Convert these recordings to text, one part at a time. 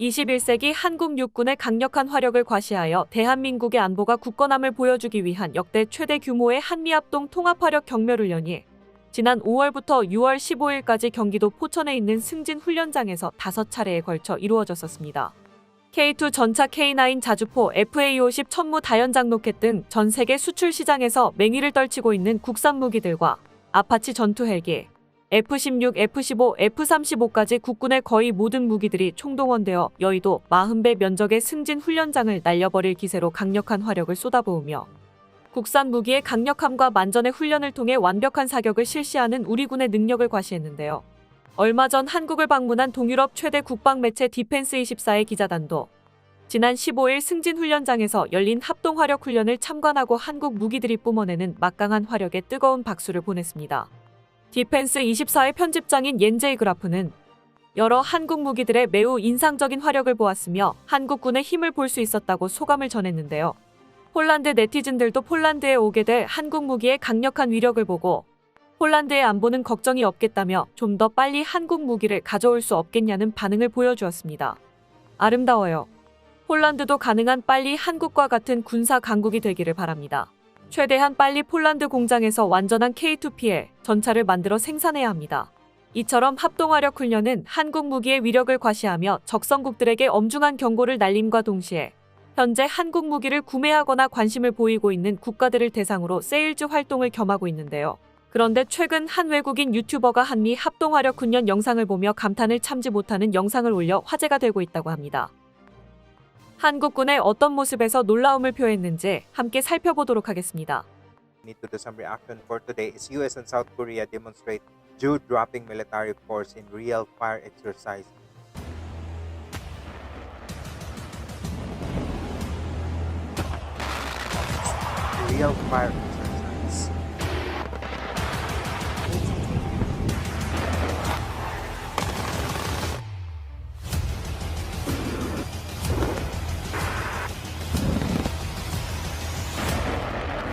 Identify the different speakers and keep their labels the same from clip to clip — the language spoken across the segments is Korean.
Speaker 1: 21세기 한국 육군의 강력한 화력을 과시하여 대한민국의 안보가 굳건함을 보여주기 위한 역대 최대 규모의 한미합동 통합화력 경멸훈련이 지난 5월부터 6월 15일까지 경기도 포천에 있는 승진훈련장에서 5차례에 걸쳐 이루어졌었습니다. K2 전차 K9 자주포 FA50 천무 다연장 로켓 등 전 세계 수출 시장에서 맹위를 떨치고 있는 국산 무기들과 아파치 전투 헬기, F-16, F-15, F-35까지 국군의 거의 모든 무기들이 총동원되어 여의도 40배 면적의 승진 훈련장을 날려버릴 기세로 강력한 화력을 쏟아부으며 국산 무기의 강력함과 만전의 훈련을 통해 완벽한 사격을 실시하는 우리 군의 능력을 과시했는데요. 얼마 전 한국을 방문한 동유럽 최대 국방 매체 디펜스24의 기자단도 지난 15일 승진 훈련장에서 열린 합동 화력 훈련을 참관하고 한국 무기들이 뿜어내는 막강한 화력에 뜨거운 박수를 보냈습니다. 디펜스24의 편집장인 옌제이 그라프는 여러 한국 무기들의 매우 인상적인 화력을 보았으며 한국군의 힘을 볼 수 있었다고 소감을 전했는데요. 폴란드 네티즌들도 폴란드에 오게 될 한국 무기의 강력한 위력을 보고 폴란드의 안보는 걱정이 없겠다며 좀 더 빨리 한국 무기를 가져올 수 없겠냐는 반응을 보여주었습니다. 아름다워요. 폴란드도 가능한 빨리 한국과 같은 군사 강국이 되기를 바랍니다. 최대한 빨리 폴란드 공장에서 완전한 K2PL 전차를 만들어 생산해야 합니다. 이처럼 합동화력 훈련은 한국 무기의 위력을 과시하며 적성국들에게 엄중한 경고를 날림과 동시에 현재 한국 무기를 구매하거나 관심을 보이고 있는 국가들을 대상으로 세일즈 활동을 겸하고 있는데요. 그런데 최근 한 외국인 유튜버가 한미 합동화력 훈련 영상을 보며 감탄을 참지 못하는 영상을 올려 화제가 되고 있다고 합니다. 한국군의 어떤 모습에서 놀라움을 표했는지 함께 살펴보도록 하겠습니다.
Speaker 2: Need to do some reaction for today is US and South Korea demonstrate jaw-dropping military force in real fire exercise. Real fire exercise.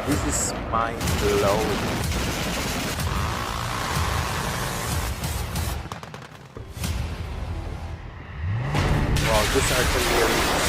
Speaker 2: This is mind-blowing. Wow, this artillery.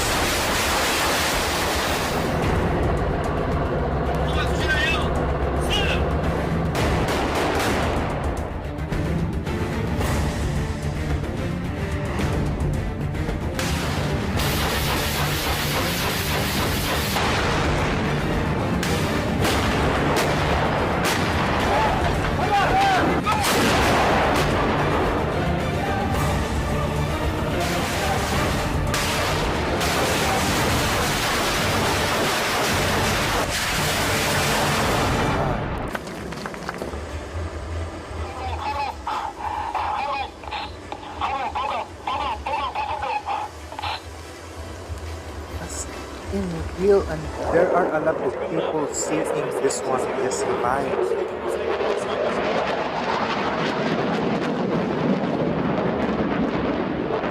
Speaker 2: In real, and there are a lot of people seeing this one just live.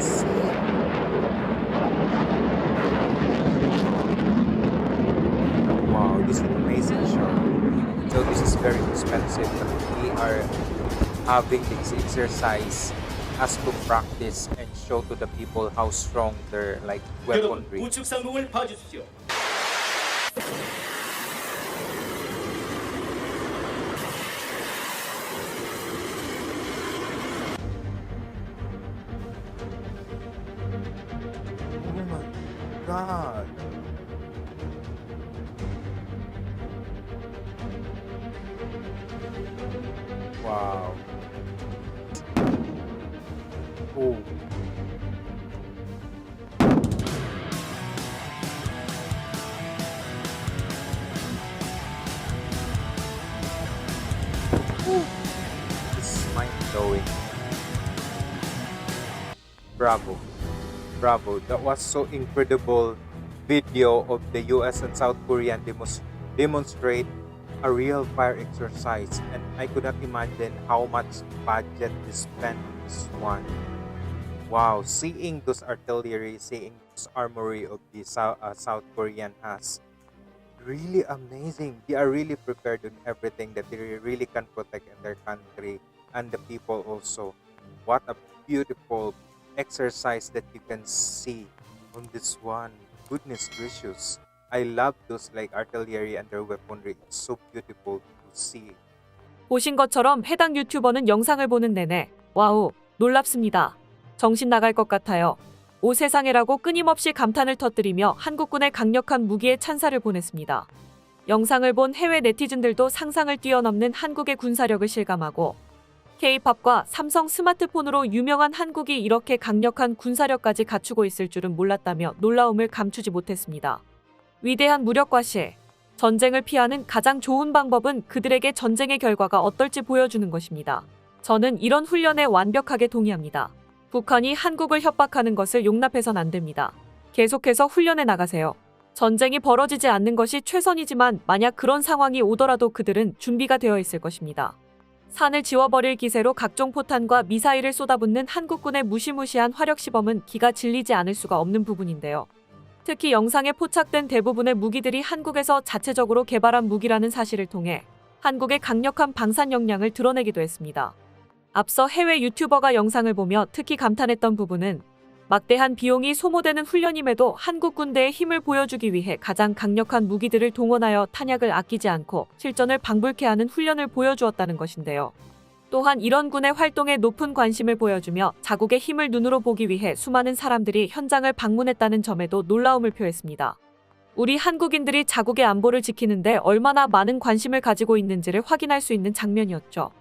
Speaker 2: See. Wow, this is an amazing show. So this is very expensive, but we are having this exercise as to practice and show to the people how strong their like
Speaker 3: 여러분
Speaker 2: weaponry.
Speaker 3: 우측 상공을 봐주십시오.
Speaker 2: Oh my god. Wow. Oh. Ooh. This is mind-blowing. Bravo. Bravo. That was so incredible video of the US and South Korean demonstrate a real fire exercise, and I could not imagine how much budget they spent on this one. Wow, seeing those artillery, seeing this armory of the South Korean has really amazing. They are really prepared in everything that they really can protect in their country and the people also. What a beautiful exercise that you can see on this one. Goodness gracious. I love those like artillery and their weaponry. It's so beautiful to see.
Speaker 1: 보신 것처럼 해당 유튜버는 영상을 보는 내내 와우, 놀랍습니다. 정신 나갈 것 같아요. 오 세상에라고 끊임없이 감탄을 터뜨리며 한국군의 강력한 무기에 찬사를 보냈습니다. 영상을 본 해외 네티즌들도 상상을 뛰어넘는 한국의 군사력을 실감하고 K-팝과 삼성 스마트폰으로 유명한 한국이 이렇게 강력한 군사력까지 갖추고 있을 줄은 몰랐다며 놀라움을 감추지 못했습니다. 위대한 무력 과시. 전쟁을 피하는 가장 좋은 방법은 그들에게 전쟁의 결과가 어떨지 보여주는 것입니다. 저는 이런 훈련에 완벽하게 동의합니다. 북한이 한국을 협박하는 것을 용납해선 안 됩니다. 계속해서 훈련해 나가세요. 전쟁이 벌어지지 않는 것이 최선이지만 만약 그런 상황이 오더라도 그들은 준비가 되어 있을 것입니다. 산을 지워버릴 기세로 각종 포탄과 미사일을 쏟아붓는 한국군의 무시무시한 화력 시범은 기가 질리지 않을 수가 없는 부분인데요. 특히 영상에 포착된 대부분의 무기들이 한국에서 자체적으로 개발한 무기라는 사실을 통해 한국의 강력한 방산 역량을 드러내기도 했습니다. 앞서 해외 유튜버가 영상을 보며 특히 감탄했던 부분은 막대한 비용이 소모되는 훈련임에도 한국 군대의 힘을 보여주기 위해 가장 강력한 무기들을 동원하여 탄약을 아끼지 않고 실전을 방불케 하는 훈련을 보여주었다는 것인데요. 또한 이런 군의 활동에 높은 관심을 보여주며 자국의 힘을 눈으로 보기 위해 수많은 사람들이 현장을 방문했다는 점에도 놀라움을 표했습니다. 우리 한국인들이 자국의 안보를 지키는데 얼마나 많은 관심을 가지고 있는지를 확인할 수 있는 장면이었죠.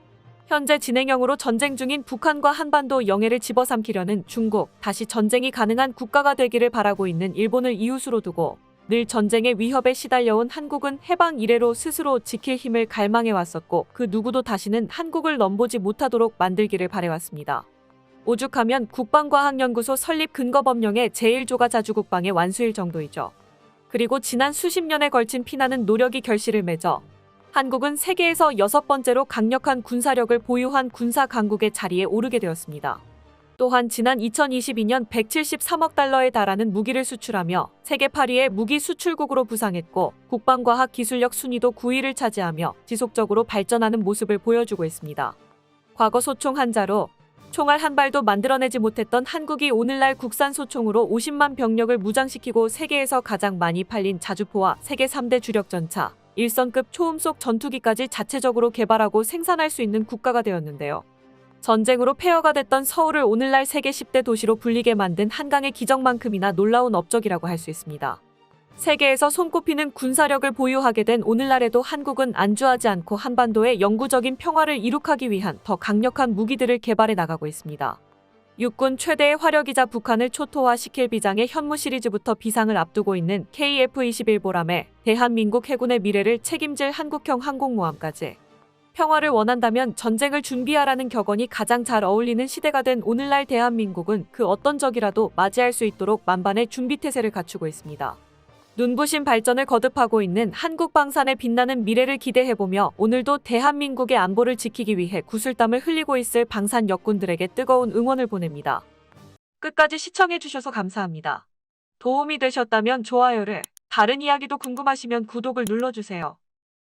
Speaker 1: 현재 진행형으로 전쟁 중인 북한과 한반도 영해를 집어삼키려는 중국, 다시 전쟁이 가능한 국가가 되기를 바라고 있는 일본을 이웃으로 두고 늘 전쟁의 위협에 시달려온 한국은 해방 이래로 스스로 지킬 힘을 갈망해왔었고 그 누구도 다시는 한국을 넘보지 못하도록 만들기를 바래왔습니다. 오죽하면 국방과학연구소 설립 근거법령의 제1조가 자주국방의 완수일 정도이죠. 그리고 지난 수십 년에 걸친 피나는 노력이 결실을 맺어 한국은 세계에서 6번째로 강력한 군사력을 보유한 군사 강국의 자리에 오르게 되었습니다. 또한 지난 2022년 173억 달러에 달하는 무기를 수출하며 세계 8위의 무기 수출국으로 부상했고 국방과학 기술력 순위도 9위를 차지하며 지속적으로 발전하는 모습을 보여주고 있습니다. 과거 소총 한 자로 총알 한 발도 만들어내지 못했던 한국이 오늘날 국산 소총으로 50만 병력을 무장시키고 세계에서 가장 많이 팔린 자주포와 세계 3대 주력 전차, 일선급 초음속 전투기까지 자체적으로 개발하고 생산할 수 있는 국가가 되었는데요. 전쟁으로 폐허가 됐던 서울을 오늘날 세계 10대 도시로 불리게 만든 한강의 기적만큼이나 놀라운 업적이라고 할 수 있습니다. 세계에서 손꼽히는 군사력을 보유하게 된 오늘날에도 한국은 안주하지 않고 한반도의 영구적인 평화를 이룩하기 위한 더 강력한 무기들을 개발해 나가고 있습니다. 육군 최대의 화력이자 북한을 초토화시킬 비장의 현무 시리즈부터 비상을 앞두고 있는 KF-21보람에 대한민국 해군의 미래를 책임질 한국형 항공모함까지 평화를 원한다면 전쟁을 준비하라는 격언이 가장 잘 어울리는 시대가 된 오늘날 대한민국은 그 어떤 적이라도 맞이할 수 있도록 만반의 준비태세를 갖추고 있습니다. 눈부신 발전을 거듭하고 있는 한국 방산의 빛나는 미래를 기대해보며 오늘도 대한민국의 안보를 지키기 위해 구슬땀을 흘리고 있을 방산 역군들에게 뜨거운 응원을 보냅니다. 끝까지 시청해주셔서 감사합니다. 도움이 되셨다면 좋아요를, 다른 이야기도 궁금하시면 구독을 눌러주세요.